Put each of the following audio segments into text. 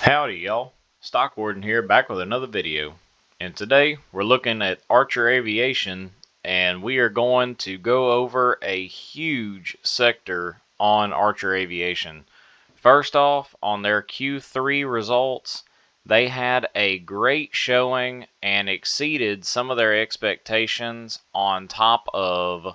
Howdy y'all, Stock Warden here, back with another video. And today we're looking at Archer Aviation, and we are going to go over a huge sector on Archer Aviation. First off, on their Q3 results, they had a great showing and exceeded some of their expectations on top of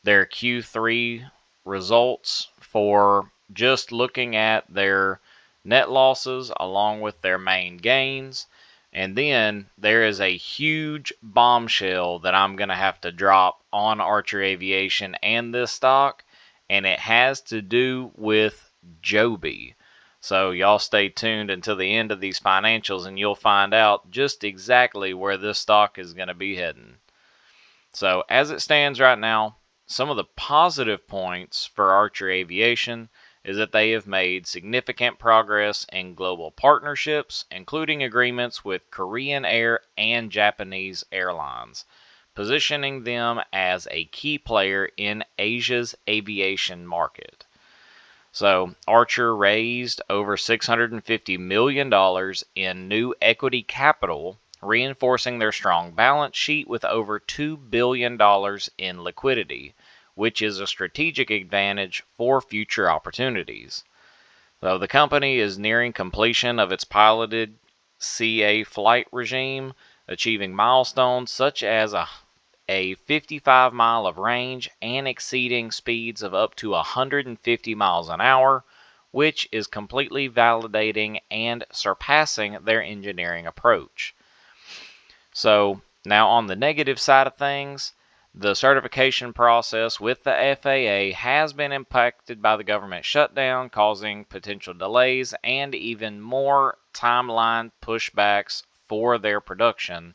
their Q3 results for just looking at their net losses along with their main gains. And then there is a huge bombshell that I'm going to have to drop on Archer Aviation and this stock, and it has to do with Joby. So y'all stay tuned until the end of these financials and you'll find out just exactly where this stock is going to be heading. So as it stands right now, some of the positive points for Archer Aviation is that they have made significant progress in global partnerships, including agreements with Korean Air and Japanese airlines, positioning them as a key player in Asia's aviation market. So Archer raised over $650 million in new equity capital, reinforcing their strong balance sheet with over $2 billion in liquidity, which is a strategic advantage for future opportunities. Though the company is nearing completion of its piloted CA flight regime, achieving milestones such as a 55 mile of range and exceeding speeds of up to 150 miles an hour, which is completely validating and surpassing their engineering approach. So now on the negative side of things, the certification process with the FAA has been impacted by the government shutdown, causing potential delays and even more timeline pushbacks for their production.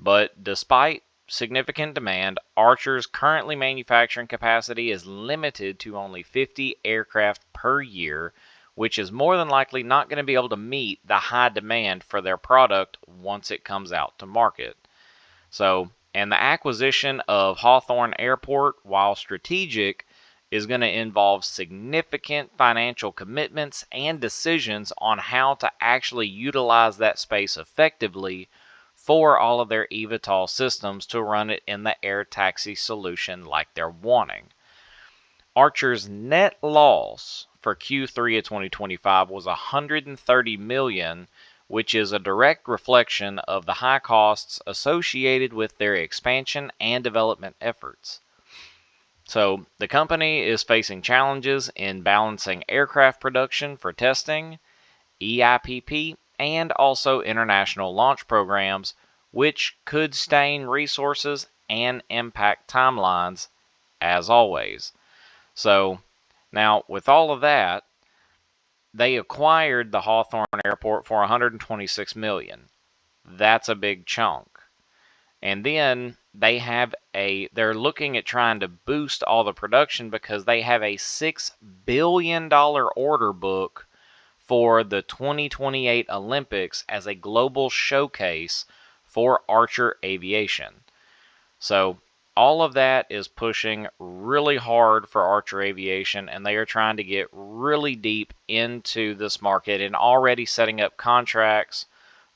But despite significant demand, Archer's currently manufacturing capacity is limited to only 50 aircraft per year, which is more than likely not going to be able to meet the high demand for their product once it comes out to market. And the acquisition of Hawthorne Airport, while strategic, is going to involve significant financial commitments and decisions on how to actually utilize that space effectively for all of their eVTOL systems to run it in the air taxi solution like they're wanting. Archer's net loss for Q3 of 2025 was $130 million, which is a direct reflection of the high costs associated with their expansion and development efforts. So the company is facing challenges in balancing aircraft production for testing, EIPP, and also international launch programs, which could strain resources and impact timelines as always. So now with all of that, they acquired the Hawthorne Airport for $126 million. That's a big chunk. And then they're looking at trying to boost all the production because they have a $6 billion order book for the 2028 Olympics as a global showcase for Archer Aviation. So all of that is pushing really hard for Archer Aviation, and they are trying to get really deep into this market and already setting up contracts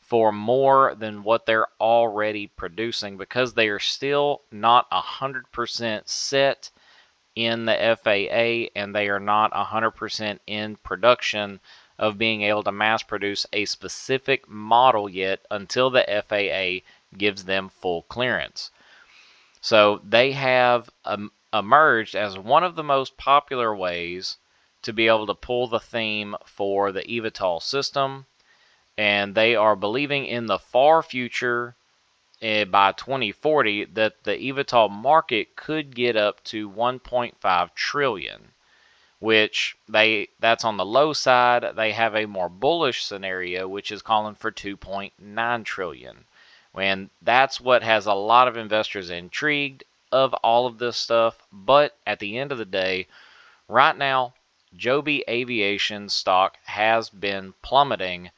for more than what they're already producing because they are still not 100% set in the FAA and they are not 100% in production of being able to mass produce a specific model yet until the FAA gives them full clearance. So they have emerged as one of the most popular ways to be able to pull the theme for the eVTOL system, and they are believing in the far future by 2040 that the eVTOL market could get up to 1.5 trillion, which that's on the low side. They have a more bullish scenario which is calling for 2.9 trillion. And that's what has a lot of investors intrigued of all of this stuff. But at the end of the day, right now, Joby Aviation stock has been plummeting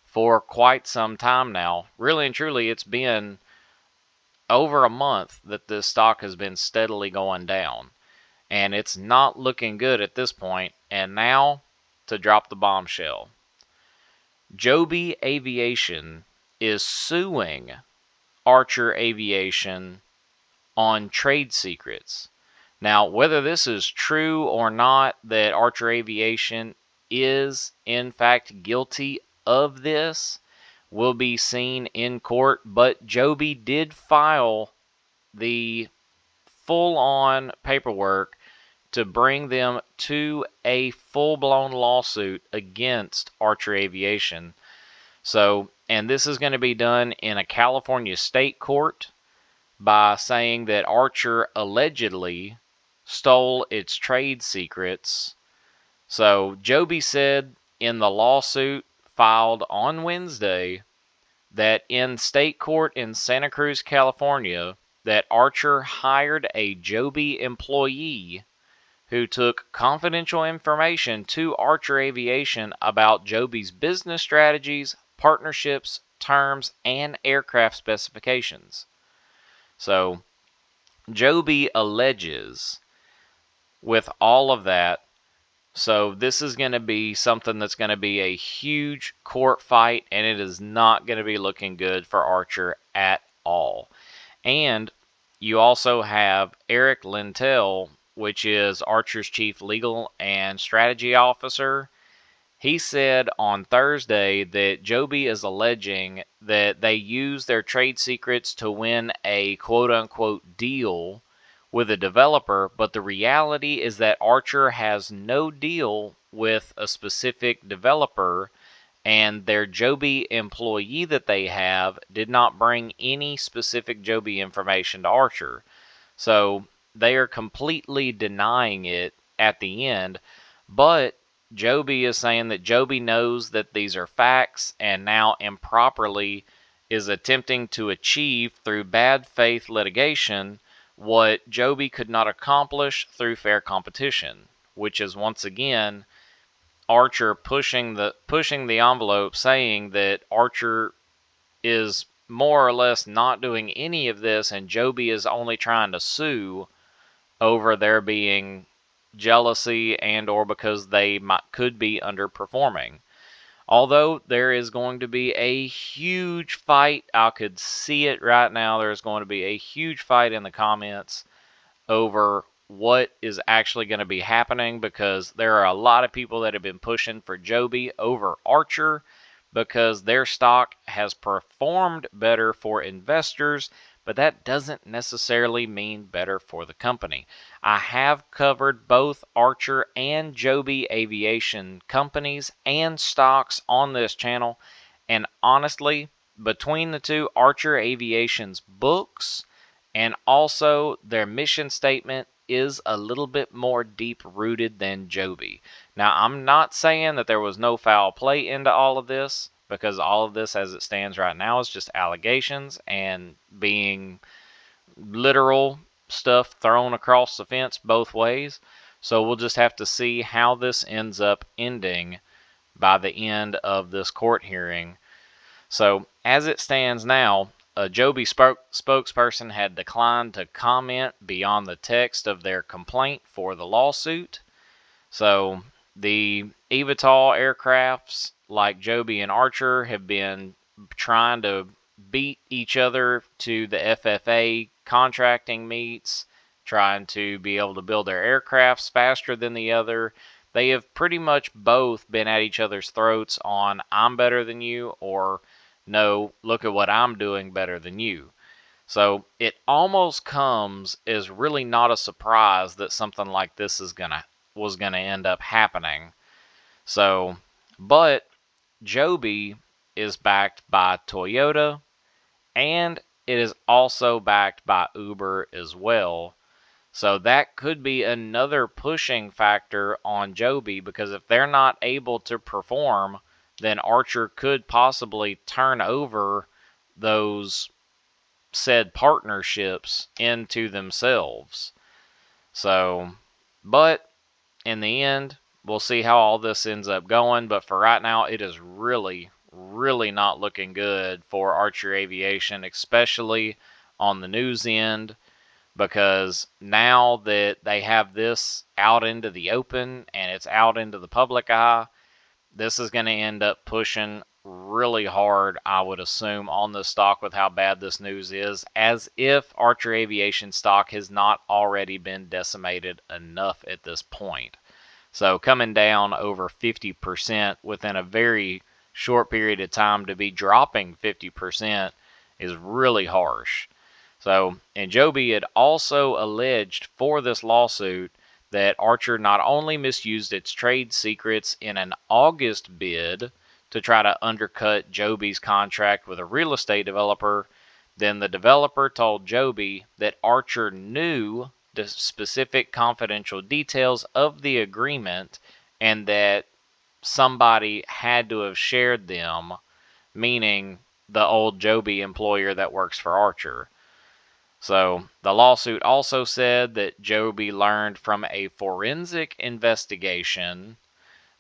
for quite some time now. Really and truly, it's been over a month that this stock has been steadily going down. And it's not looking good at this point. And now to drop the bombshell. Joby Aviation is suing Archer Aviation on trade secrets. Now, whether this is true or not, that Archer Aviation is in fact guilty of this, will be seen in court, but Joby did file the full-on paperwork to bring them to a full-blown lawsuit against Archer Aviation. So, and this is going to be done in a California state court by saying that Archer allegedly stole its trade secrets. So, Joby said in the lawsuit filed on Wednesday that in state court in Santa Cruz, California, that Archer hired a Joby employee who took confidential information to Archer Aviation about Joby's business strategies, partnerships, terms, and aircraft specifications. So, Joby alleges with all of that. So, this is going to be something that's going to be a huge court fight, and it is not going to be looking good for Archer at all. And you also have Eric Lentell, which is Archer's chief legal and strategy officer. He said on Thursday that Joby is alleging that they used their trade secrets to win a quote-unquote deal with a developer, but the reality is that Archer has no deal with a specific developer, and their Joby employee that they have did not bring any specific Joby information to Archer. So they are completely denying it at the end, but Joby is saying that Joby knows that these are facts and now improperly is attempting to achieve through bad faith litigation what Joby could not accomplish through fair competition, which is once again Archer pushing the envelope, saying that Archer is more or less not doing any of this and Joby is only trying to sue over there being jealousy and or because they could be underperforming. Although there is going to be a huge fight, I could see it right now, there's going to be a huge fight in the comments over what is actually going to be happening, because there are a lot of people that have been pushing for Joby over Archer because their stock has performed better for investors, but that doesn't necessarily mean better for the company. I have covered both Archer and Joby Aviation companies and stocks on this channel, and honestly, between the two, Archer Aviation's books and also their mission statement is a little bit more deep-rooted than Joby. Now, I'm not saying that there was no foul play into all of this, because all of this as it stands right now is just allegations and being literal stuff thrown across the fence both ways. So we'll just have to see how this ends up ending by the end of this court hearing. So as it stands now, a Joby spokesperson had declined to comment beyond the text of their complaint for the lawsuit. So the eVTOL aircrafts like Joby and Archer have been trying to beat each other to the FFA contracting meets, trying to be able to build their aircrafts faster than the other. They have pretty much both been at each other's throats on I'm better than you, or no, look at what I'm doing better than you. So it almost comes as really not a surprise that something like this was gonna end up happening. So, but Joby is backed by Toyota, and it is also backed by Uber as well. So that could be another pushing factor on Joby, because if they're not able to perform, then Archer could possibly turn over those said partnerships into themselves. So, but in the end, we'll see how all this ends up going. But for right now, it is really, really not looking good for Archer Aviation, especially on the news end, because now that they have this out into the open and it's out into the public eye, this is going to end up pushing really hard, I would assume, on the stock with how bad this news is, as if Archer Aviation stock has not already been decimated enough at this point. So coming down over 50% within a very short period of time to be dropping 50% is really harsh. So, and Joby had also alleged for this lawsuit that Archer not only misused its trade secrets in an August bid to try to undercut Joby's contract with a real estate developer, then the developer told Joby that Archer knew the specific confidential details of the agreement and that somebody had to have shared them, meaning the old Joby employer that works for Archer. So the lawsuit also said that Joby learned from a forensic investigation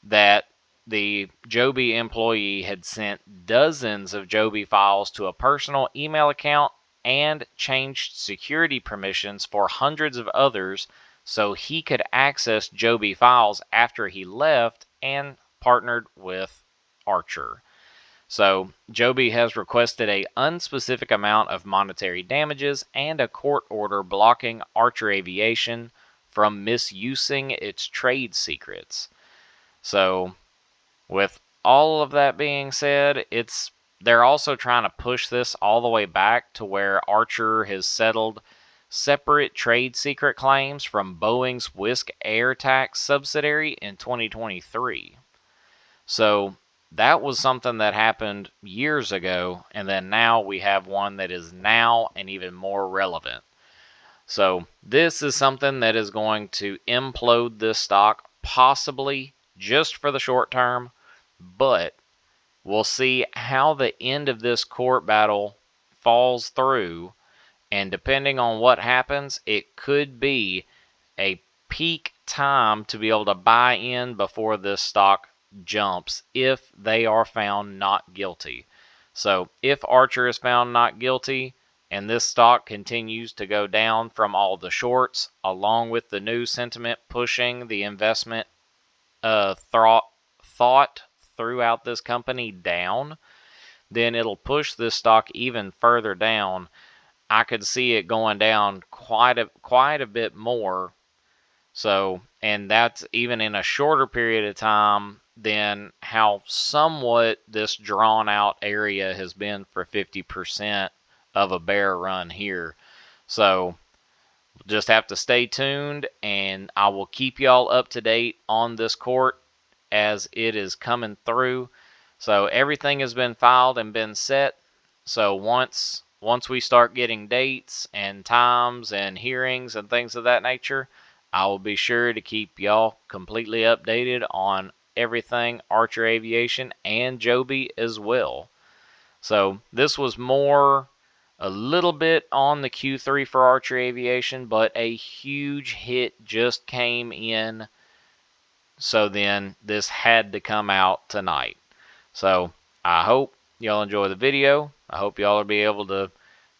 that the Joby employee had sent dozens of Joby files to a personal email account and changed security permissions for hundreds of others so he could access Joby files after he left and partnered with Archer. So Joby has requested an unspecific amount of monetary damages and a court order blocking Archer Aviation from misusing its trade secrets. So with all of that being said, they're also trying to push this all the way back to where Archer has settled separate trade secret claims from Boeing's Whisk Air Tax subsidiary in 2023. So that was something that happened years ago, and then now we have one that is now and even more relevant. So this is something that is going to implode this stock, possibly just for the short term, but we'll see how the end of this court battle falls through, and depending on what happens, it could be a peak time to be able to buy in before this stock jumps if they are found not guilty. So if Archer is found not guilty and this stock continues to go down from all the shorts, along with the news sentiment pushing the investment thought throughout this company down, then it'll push this stock even further down. I could see it going down quite a bit more. So, and that's even in a shorter period of time than how somewhat this drawn out area has been for 50% of a bear run here. So, just have to stay tuned, and I will keep y'all up to date on this court as it is coming through. So everything has been filed and been set. So once we start getting dates and times and hearings and things of that nature, I will be sure to keep y'all completely updated on everything Archer Aviation and Joby as well. So this was more a little bit on the Q3 for Archer Aviation, but a huge hit just came in. So then this had to come out tonight. So I hope y'all enjoy the video. I hope y'all will be able to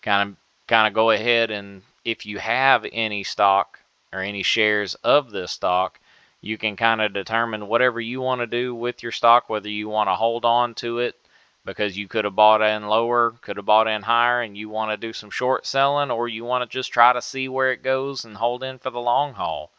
kind of go ahead, and if you have any stock or any shares of this stock, you can kind of determine whatever you want to do with your stock, whether you want to hold on to it because you could have bought in lower, could have bought in higher, and you want to do some short selling, or you want to just try to see where it goes and hold in for the long haul.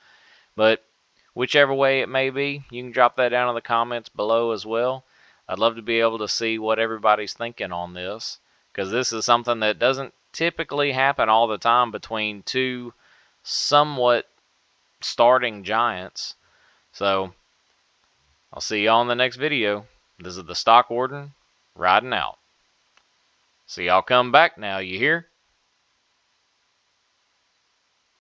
But whichever way it may be, you can drop that down in the comments below as well. I'd love to be able to see what everybody's thinking on this, because this is something that doesn't typically happen all the time between two somewhat starting giants. So I'll see y'all in the next video. This is the Stock Warden riding out. So y'all come back now, you hear?